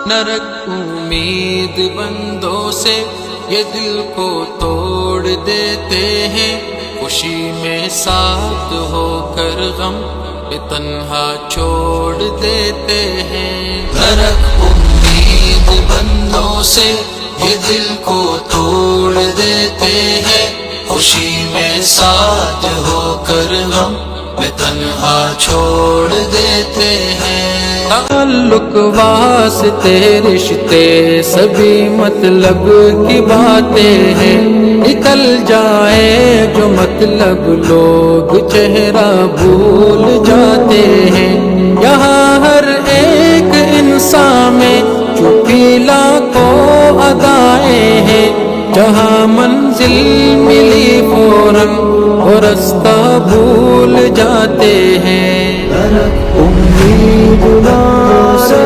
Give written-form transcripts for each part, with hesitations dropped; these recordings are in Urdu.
نہ رکھ امید بندوں سے یہ دل کو توڑ دیتے ہیں، خوشی میں ساتھ ہو کر غم پہ تنہا چھوڑ دیتے ہیں۔ نہ رکھ امید بندوں سے یہ دل کو توڑ دیتے ہیں، خوشی میں ساتھ ہو کر غم میں تنہا چھوڑ دیتے ہیں۔ تعلق واسطے رشتے سبھی مطلب کی باتیں ہیں، نکل جائے جو مطلب لوگ چہرہ بھول جاتے ہیں۔ یہاں ہر ایک انسان میں چھپی لاکھوں ادائیں ہیں، جہاں منزل ملی فوراً وہ رستہ بھول جاتے ہیں۔ امید سے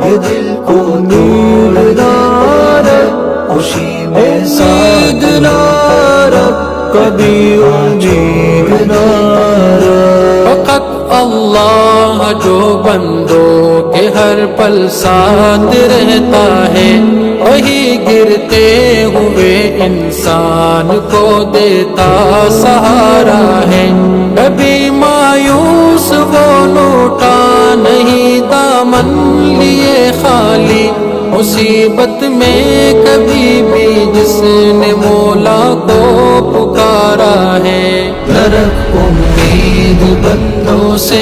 یہ دل کو دور دار، خوشی میں ساتھ نار، کبھی امید نار۔ فقط اللہ جو بندوں کے ہر پل ساتھ رہتا ہے، وہی گرتے ہوئے انسان کو دیتا سہارا ہے۔ کبھی مایوس وہ لوٹا نہیں دامن لیے خالی، مصیبت میں کبھی بھی جس نے مولا کو پکارا ہے۔ نہ رکھ امید بندوں سے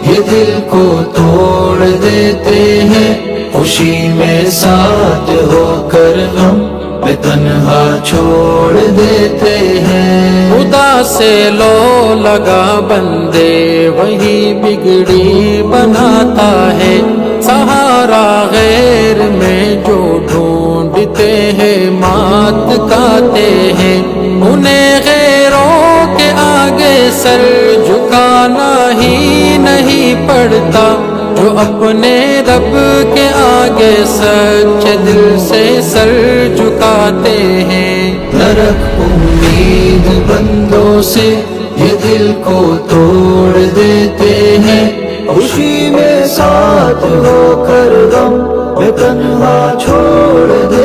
یہ دل کو توڑ دیتے ہیں، خوشی میں ساتھ ہو کر غم میں تنہا چھوڑ دیتے ہیں۔ خدا سے لو لگا بندے وہی بگڑی بناتا ہے، سہارا غیر میں جو ڈھونڈتے ہیں مات کھاتے ہیں۔ انہیں غیروں کے آگے سر جھکانا ہی نہیں پڑتا، جو اپنے رب کے آگے سچے دل سے سر جھکاتے ہیں۔ نہ رکھ امید بندوں سے یہ دل کو توڑ دیتے ہیں، خوشی میں ساتھ ہو کر غم میں تنہا چھوڑ دیتے ہیں۔